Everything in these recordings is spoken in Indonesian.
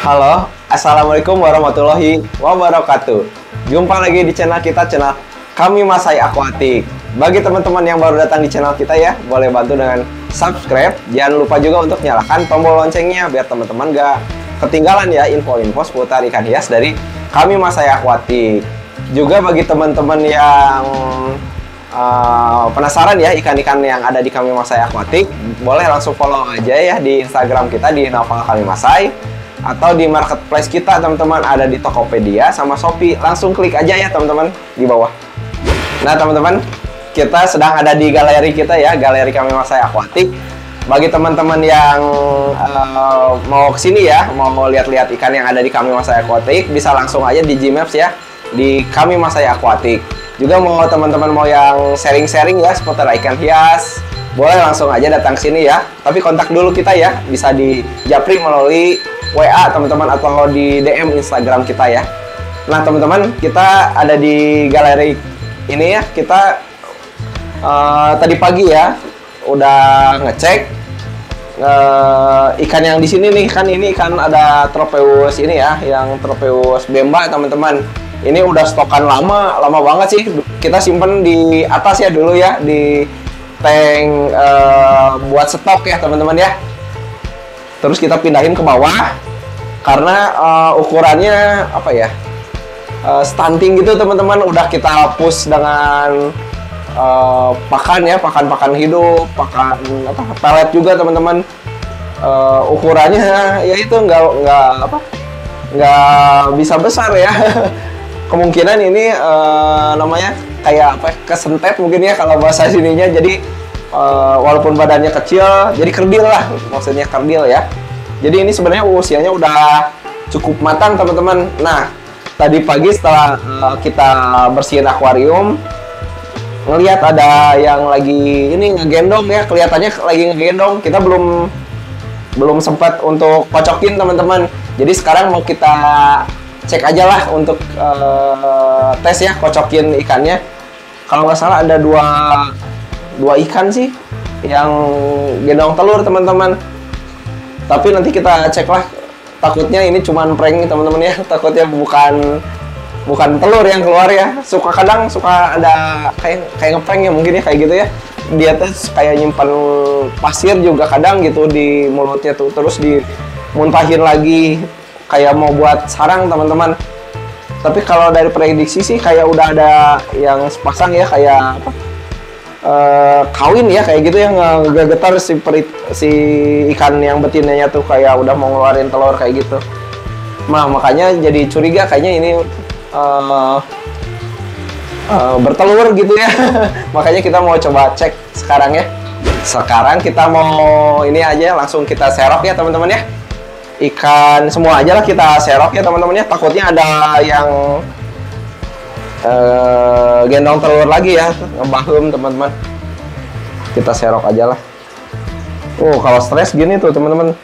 Halo, Assalamualaikum warahmatullahi wabarakatuh. Jumpa lagi di channel kita, channel Kami Masai Aquatic. Bagi teman-teman yang baru datang di channel kita ya, boleh bantu dengan subscribe. Jangan lupa juga untuk nyalakan tombol loncengnya biar teman-teman gak ketinggalan ya info-info seputar ikan hias dari Kami Masai Aquatic. Juga bagi teman-teman yang penasaran ya ikan-ikan yang ada di Kami Masai Aquatic, boleh langsung follow aja ya di Instagram kita di Naufal Kami Masai, atau di marketplace kita teman-teman ada di Tokopedia sama Shopee. Langsung klik aja ya teman-teman di bawah. Nah teman-teman, kita sedang ada di galeri kita ya, galeri Kami Masai Aquatic. Bagi teman-teman yang mau kesini ya, mau lihat-lihat ikan yang ada di Kami Masai Aquatic, bisa langsung aja di Gmaps ya, di Kami Masai Aquatic. Juga mau teman-teman mau yang sharing-sharing ya seputar ikan hias, boleh langsung aja datang sini ya. Tapi kontak dulu kita ya, bisa di japri melalui WA teman-teman atau di DM Instagram kita ya. Nah teman-teman, kita ada di galeri ini ya. Kita tadi pagi ya udah ngecek ikan yang di sini nih, kan ini ikan ada Tropeus ini ya, yang Tropeus bemba teman-teman. Ini udah stokan lama banget sih. Kita simpen di atas ya dulu ya, di tank buat stok ya teman-teman ya. Terus kita pindahin ke bawah karena ukurannya apa ya, stunting gitu teman-teman. Udah kita push dengan pakan ya, pakan hidup, pakan apa, pelet juga teman-teman. Ukurannya ya itu nggak bisa besar ya. Kemungkinan ini namanya kayak apa, kesentet mungkin ya kalau bahasa sininya. Jadi walaupun badannya kecil, jadi kerdil lah, maksudnya kerdil ya. Jadi ini sebenarnya usianya udah cukup matang teman-teman. Nah, tadi pagi setelah kita bersihin akuarium, ngelihat ada yang lagi ini ngegendong ya, kelihatannya lagi ngegendong. Kita belum sempat untuk kocokin teman-teman. Jadi sekarang mau kita cek aja lah untuk tes ya, kocokin ikannya. Kalau nggak salah ada dua ikan sih yang gendong telur teman-teman. Tapi nanti kita cek lah, takutnya ini cuman prank teman-teman ya, takutnya bukan telur yang keluar ya. Kadang suka ada kayak ngeprank ya mungkin ya, kayak gitu ya. Dia tuh kayak nyimpan pasir juga kadang gitu di mulutnya tuh, terus dimuntahin lagi kayak mau buat sarang teman-teman. Tapi kalau dari prediksi sih kayak udah ada yang sepasang ya, kayak apa, kawin ya kayak gitu ya, ngegetar si ikan yang betinanya tuh kayak udah mau ngeluarin telur kayak gitu. Nah makanya jadi curiga kayaknya ini bertelur gitu ya. Makanya kita mau coba cek sekarang ya. Sekarang kita mau ini aja, langsung kita serok ya teman-teman ya. Ikan semua aja lah kita serok ya teman-teman ya. Takutnya ada yang gendong telur lagi ya, ngebahum teman-teman. Kita serok aja lah. Kalau stres gini tuh teman-teman,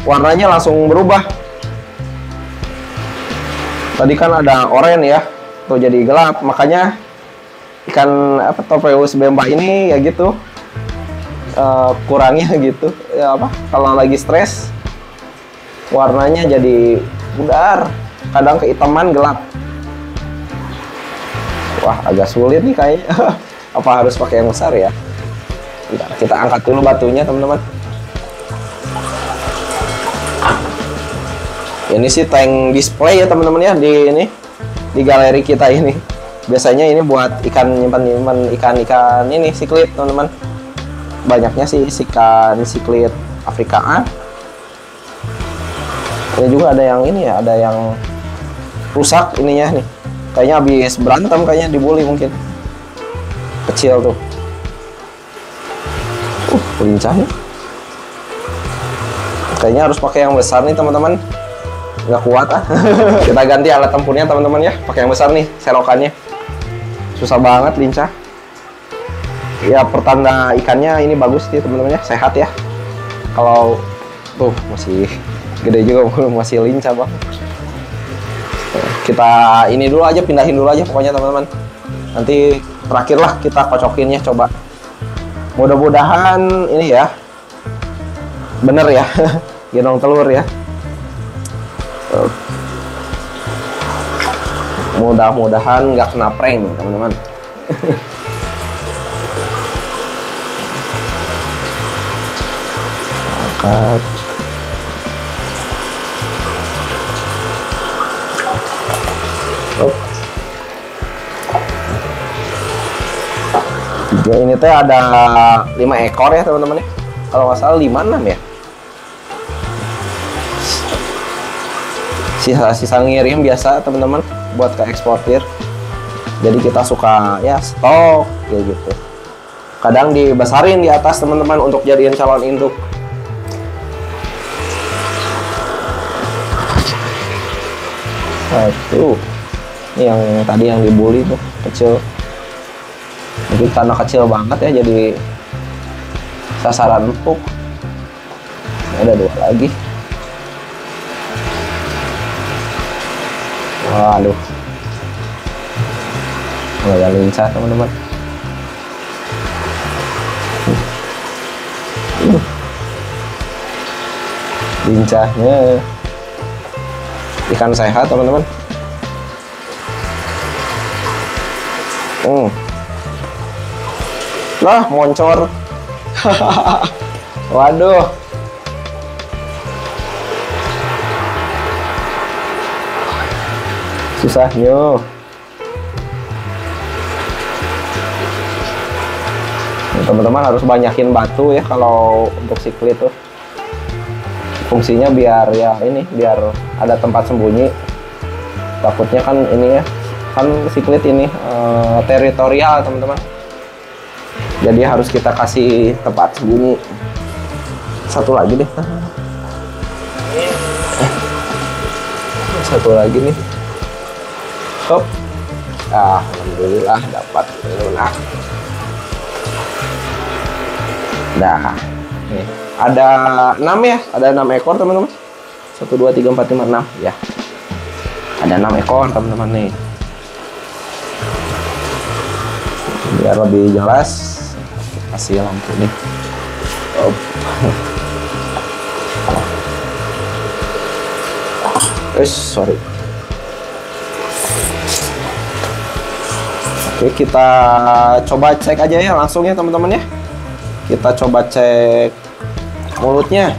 warnanya langsung berubah. Tadi kan ada oranye ya, tuh jadi gelap. Makanya ikan apa, Tropeus bemba ini ya gitu, kurangnya gitu ya, apa, kalau lagi stres warnanya jadi pudar, kadang kehitaman gelap. Wah agak sulit nih kayaknya. Apa harus pakai yang besar ya? Bentar, kita angkat dulu batunya teman-teman. Ini sih tank display ya teman-teman ya, di galeri kita ini. Biasanya ini buat nyimpan ikan ini siklit teman-teman. Banyaknya sih ikan siklit Afrikaan. Ini juga ada yang ini ya, ada yang rusak ininya nih. Kayaknya habis berantem, kayaknya dibully mungkin. Kecil tuh. Lincah ya. Kayaknya harus pakai yang besar nih teman-teman. Nggak kuat ah. Kita ganti alat tempurnya teman-teman ya. Pakai yang besar nih serokannya. Susah banget, lincah. Ya pertanda ikannya ini bagus sih teman-teman ya, sehat ya. Kalau tuh masih gede juga, masih lincah bang. Kita ini dulu aja, pindahin dulu aja pokoknya teman-teman. Nanti terakhir lah kita kocokinnya, coba. Mudah-mudahan ini ya bener ya, gendong telur ya. Tuh. Mudah-mudahan nggak kena prank teman-teman. Angkat. Ya, ini teh ada 5 ekor ya teman-teman ya. Kalau nggak salah 5-6 ya. Sisa ngirim biasa teman-teman buat ke eksportir. Jadi kita suka ya stok kayak gitu. Kadang dibesarin di atas teman-teman untuk jadiin calon induk. Satu. Ini yang tadi yang dibully tuh kecil. Mungkin karena kecil banget ya jadi sasaran empuk. Ada 2 lagi. Waduh. Mulai lincah teman-teman. Lincahnya ikan sehat teman-teman. Lah moncor. Waduh. Susahnya. Teman-teman harus banyakin batu ya kalau untuk siklit tuh. Fungsinya biar ya ini biar ada tempat sembunyi. Takutnya kan ini ya kan siklit ini teritorial teman-teman. Jadi harus kita kasih tempat sembunyi. Satu lagi deh. Satu lagi nih. Hop. Alhamdulillah dapat. Nah, nih ada 6 ya, ada 6 ekor teman-teman. 1, 2, 3, 4, 5, 6 ya. Ada 6 ekor teman-teman nih. Biar lebih jelas, kasih lampu nih. Sorry. Oke, kita coba cek aja ya langsung ya teman-teman ya. Kita coba cek mulutnya.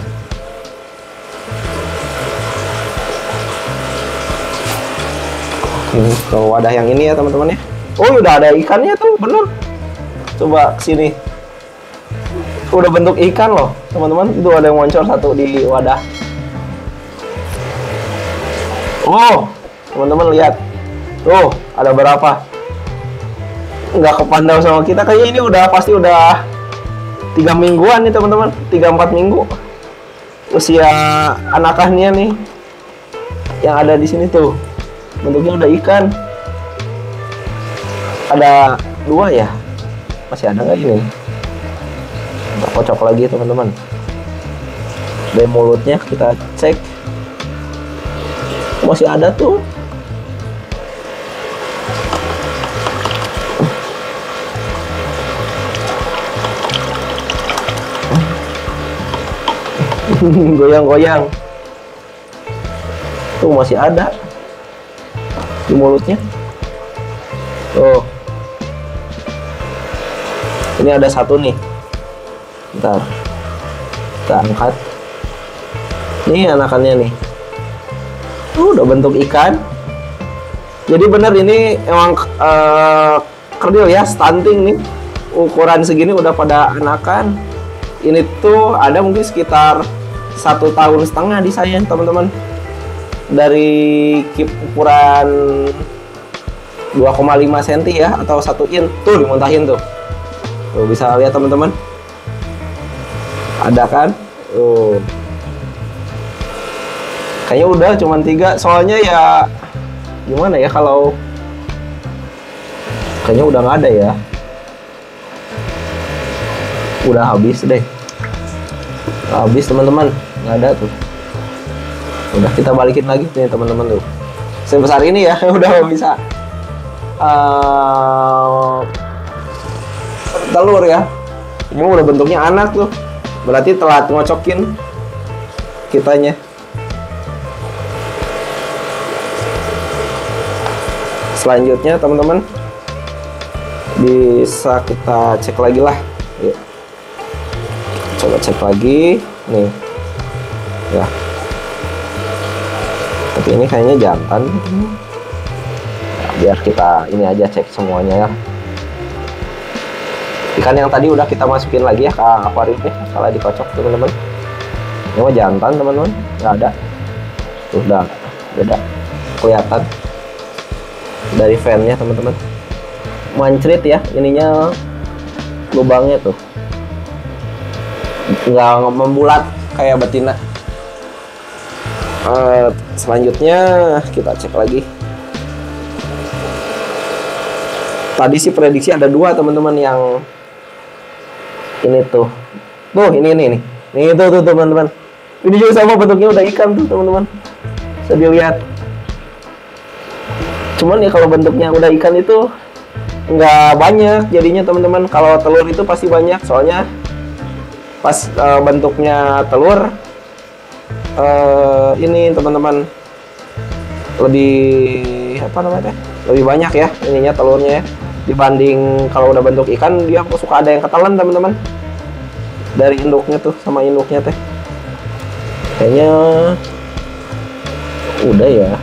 Ini ke wadah yang ini ya teman-teman ya. Oh, udah ada ikannya tuh, bener. Coba kesini. Udah bentuk ikan loh teman-teman. Itu ada yang muncul satu di wadah. Oh, teman-teman lihat. Tuh, ada berapa? Nggak kepandang sama kita. Kayaknya ini udah pasti udah 3 mingguan nih teman-teman. 3-4 minggu. Usia anakannya nih. Yang ada di sini tuh. Bentuknya udah ikan. Ada 2 ya. Masih ada nggak ini? Kita kocok lagi teman-teman. Dari mulutnya kita cek. Masih ada tuh. Goyang-goyang. Tuh masih ada di mulutnya. Tuh. Ini ada satu nih. Bentar. Kita angkat. Ini anakannya nih. Udah bentuk ikan. Jadi bener ini emang kerdil ya, stunting nih. Ukuran segini udah pada anakan. Ini tuh ada mungkin sekitar 1,5 tahun di saya teman-teman. Dari ukuran 2,5 cm ya atau 1 in. Tuh dimuntahin tuh. Tuh bisa lihat teman-teman. Ada kan? Tuh. Kayaknya udah cuman 3, soalnya ya gimana ya kalau kayaknya udah nggak ada ya, udah habis deh, habis teman-teman, nggak ada tuh. Udah kita balikin lagi nih teman-teman tuh, sebesar ini ya udah bisa telur ya. Ini udah bentuknya anak tuh, berarti telat ngocokin kitanya. selanjutnya teman-teman bisa kita cek lagi lah. Yuk. Coba cek lagi nih ya, tapi ini kayaknya jantan ya, biar kita ini aja cek semuanya ya. Ikan yang tadi udah kita masukin lagi ya ke akuariumnya, salah dikocok teman-teman. Ini mah jantan teman-teman, nggak ada tuh, udah beda kelihatan dari fannya teman-teman. Mancrit ya ininya, lubangnya tuh nggak membulat kayak betina. Selanjutnya kita cek lagi. Tadi sih prediksi ada 2 teman-teman, yang ini tuh ini tuh teman-teman. Ini juga sama bentuknya, udah ikan tuh teman-teman, bisa dilihat. Cuman ya kalau bentuknya udah ikan itu nggak banyak jadinya teman-teman. Kalau telur itu pasti banyak, soalnya pas bentuknya telur ini teman-teman lebih apa namanya, lebih banyak ya ininya telurnya ya, dibanding kalau udah bentuk ikan. Dia suka ada yang ketelan teman-teman dari induknya tuh sama induknya teh. Kayaknya udah ya.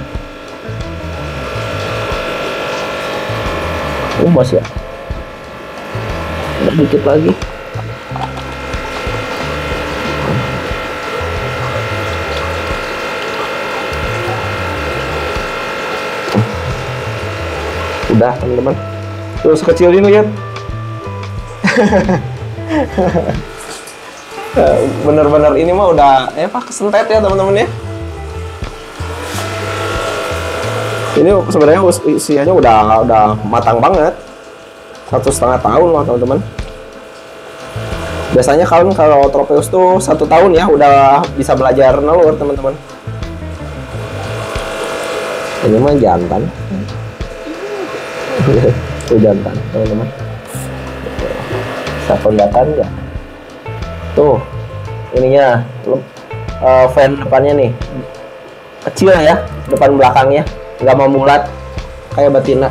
Masih ya, dikit lagi. Udah teman-teman, terus kecil ini lihat. Bener-bener ini mah udah kesentet ya teman-teman ya. Ini sebenarnya usianya udah matang banget, 1,5 tahun loh teman-teman. Biasanya kalau Tropeus tuh 1 tahun ya udah bisa belajar nelur teman-teman. Ini mah jantan. Itu jantan teman-teman. Bisa kelihatan nggak? Tuh ininya, fan depannya nih kecil ya, depan belakangnya nggak memulat kayak betina.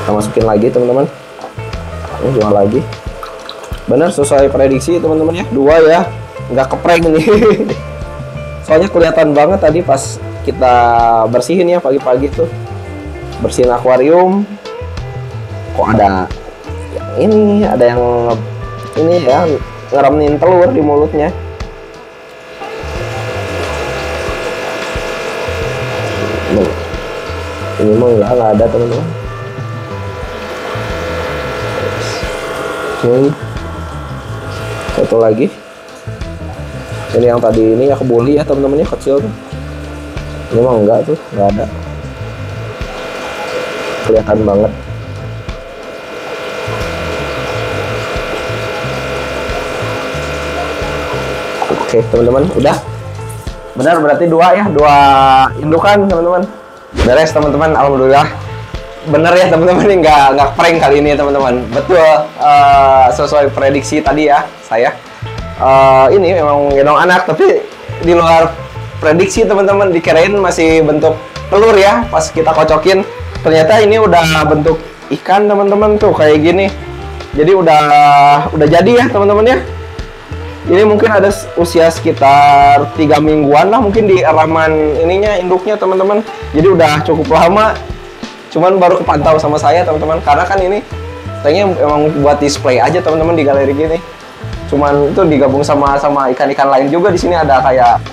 Kita masukin lagi teman-teman. Ini 2 lagi. Benar sesuai prediksi teman-teman ya, 2 ya, nggak keprank ini. Soalnya kelihatan banget tadi pas kita bersihin ya pagi-pagi tuh, bersihin akuarium, kok ada ini, ada yang ini ya ngeremin telur di mulutnya. Ini mah nggak ada teman-teman. Ini satu lagi. Ini yang tadi ini ya kebuli ya teman-teman, kecil tuh. Ini mah enggak tuh, nggak ada. Kelihatan banget. Oke teman-teman, udah. Benar berarti 2 ya, 2 indukan teman-teman. Beres teman-teman, alhamdulillah. Bener ya teman-teman, ini nggak prank kali ini teman-teman. Betul, sesuai prediksi tadi ya saya. Ini memang gendong anak, tapi di luar prediksi teman-teman. Dikirain masih bentuk telur ya, pas kita kocokin ternyata ini udah bentuk ikan teman-teman tuh kayak gini. Jadi udah jadi ya teman-teman ya. Ini mungkin ada usia sekitar 3 mingguan lah mungkin di eraman ininya, induknya teman-teman. Jadi udah cukup lama. Cuman baru kepantau sama saya teman-teman, karena kan ini kayaknya emang buat display aja teman-teman di galeri gini. Cuman itu digabung sama ikan-ikan lain juga. Di sini ada kayak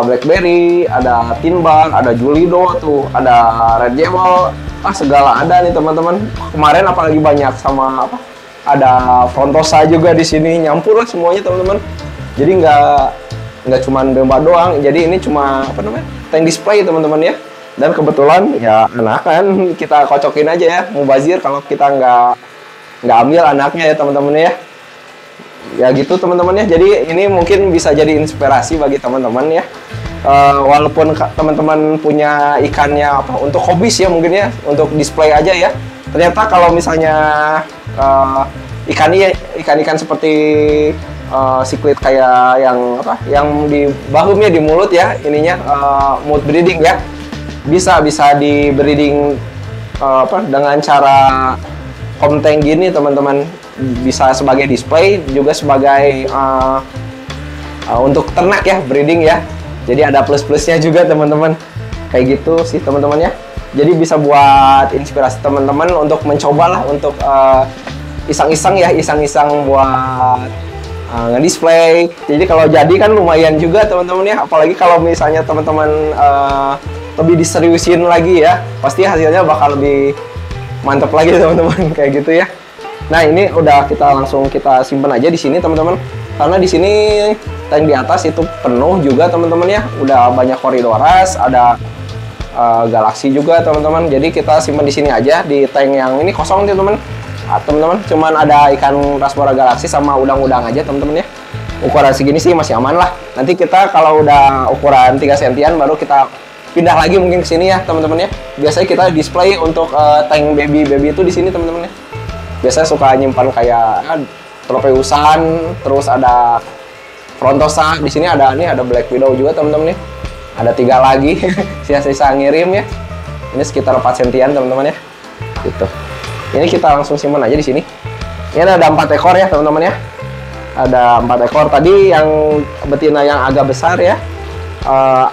blackberry, ada tinbang, ada julido tuh, ada red jewel, segala ada nih teman-teman. Kemarin apalagi banyak sama ada frontosa juga di sini, nyampur lah semuanya teman-teman. Jadi nggak cuma domba doang. Jadi ini cuma tank display teman-teman ya. Dan kebetulan ya anakan kita kocokin aja ya, mubazir kalau kita nggak ambil anaknya ya teman-teman ya. Ya gitu teman-teman ya. Jadi ini mungkin bisa jadi inspirasi bagi teman-teman ya. Walaupun teman-teman punya ikannya untuk hobis ya mungkin ya, untuk display aja ya. Ternyata kalau misalnya ikan-ikan seperti cichlid kayak yang di bahumnya, di mulut ya ininya, mood breeding ya. bisa di breeding dengan cara home tank gini teman-teman, bisa sebagai display juga sebagai untuk ternak ya, breeding ya. Jadi ada plus-plusnya juga teman-teman, kayak gitu sih teman-teman ya. Jadi bisa buat inspirasi teman-teman untuk mencoba lah, untuk iseng-iseng ya, iseng-iseng buat nge-display. Jadi kalau jadi kan lumayan juga teman-teman ya, apalagi kalau misalnya teman-teman lebih diseriusin lagi ya, pasti hasilnya bakal lebih mantap lagi teman-teman kayak gitu ya. Nah, ini udah langsung kita simpan aja di sini teman-teman, karena di sini tank di atas itu penuh juga teman-teman ya, udah banyak Corydoras, ada Galaxy juga teman-teman. Jadi kita simpan di sini aja, di tank yang ini kosong teman-teman. Teman-teman, cuman ada ikan Rasbora Galaxy sama udang-udang aja teman-teman ya. Ukuran segini sih masih aman lah. Nanti kita kalau udah ukuran 3 sentian baru kita pindah lagi mungkin ke sini ya teman-teman ya. Biasanya kita display untuk tank baby itu di sini teman-teman ya. Biasanya suka nyimpan kayak Tropeusan, terus ada Frontosa. Di sini ada Black Widow juga teman-teman ya. Ada 3 lagi sisa-sisa ngirim ya. Ini sekitar 4 sentian teman-teman ya. Gitu. Ini kita langsung simpan aja di sini. Ini ada 4 ekor ya teman-teman ya. Ada 4 ekor tadi, yang betina yang agak besar ya.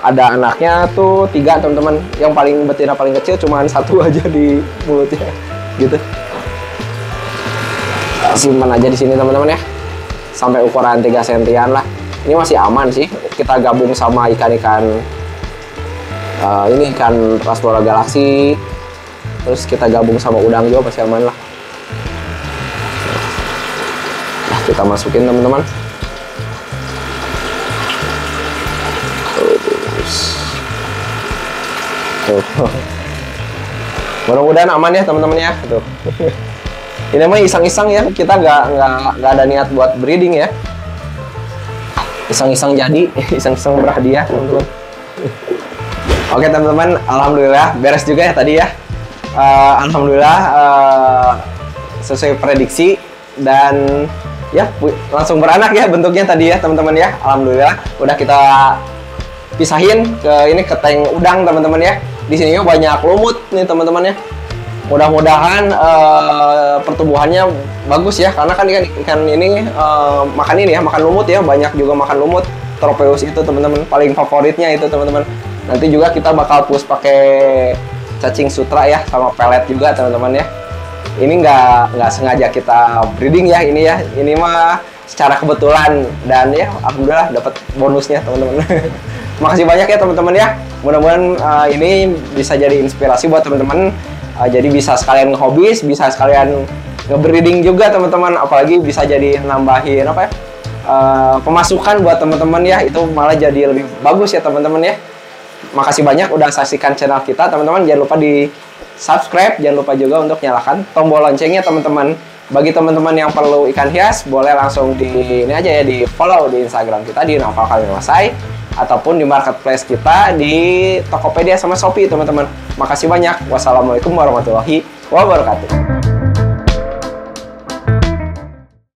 Ada anaknya tuh 3 teman-teman. Yang paling betina paling kecil cuma 1 aja di mulutnya. Gitu. Simpan aja di sini teman-teman ya. Sampai ukuran 3 sentian lah. Ini masih aman sih. Kita gabung sama ikan-ikan ini ikan Rasbora Galaxy. Terus kita gabung sama udang juga masih aman lah. Nah, kita masukin teman-teman. Mudah-mudahan aman ya teman-teman ya. Tuh. Ini mah iseng-iseng ya, kita nggak ada niat buat breeding ya. Iseng-iseng jadi, iseng-iseng berhadiah teman-teman. Oke teman-teman, alhamdulillah beres juga ya tadi ya. Alhamdulillah sesuai prediksi dan ya langsung beranak ya bentuknya tadi ya teman-teman ya. Alhamdulillah udah kita pisahin ke tank udang teman-teman ya. Di sini banyak lumut nih teman-teman ya. Mudah-mudahan pertumbuhannya bagus ya, karena kan ikan ini makan ini ya, makan lumut ya, banyak juga makan lumut. Tropeus itu teman-teman paling favoritnya itu teman-teman. Nanti juga kita bakal push pakai cacing sutra ya, sama pelet juga teman-teman ya. Ini nggak sengaja kita breeding ya, ini ya. Ini mah secara kebetulan dan ya alhamdulillah dapat bonusnya teman-teman. Makasih banyak ya teman-teman ya. Mudah-mudahan ini bisa jadi inspirasi buat teman-teman. Jadi bisa sekalian ngehobis, bisa sekalian nge-breeding juga teman-teman. Apalagi bisa jadi nambahin pemasukan buat teman-teman ya. Itu malah jadi lebih bagus ya teman-teman ya. Makasih banyak udah saksikan channel kita teman-teman. Jangan lupa di subscribe, jangan lupa juga untuk nyalakan tombol loncengnya teman-teman. Bagi teman-teman yang perlu ikan hias, boleh langsung di ini aja ya, di follow di Instagram kita di Naufal Kalimasai, ataupun di marketplace kita di Tokopedia sama Shopee teman-teman. Makasih banyak. Wassalamualaikum warahmatullahi wabarakatuh.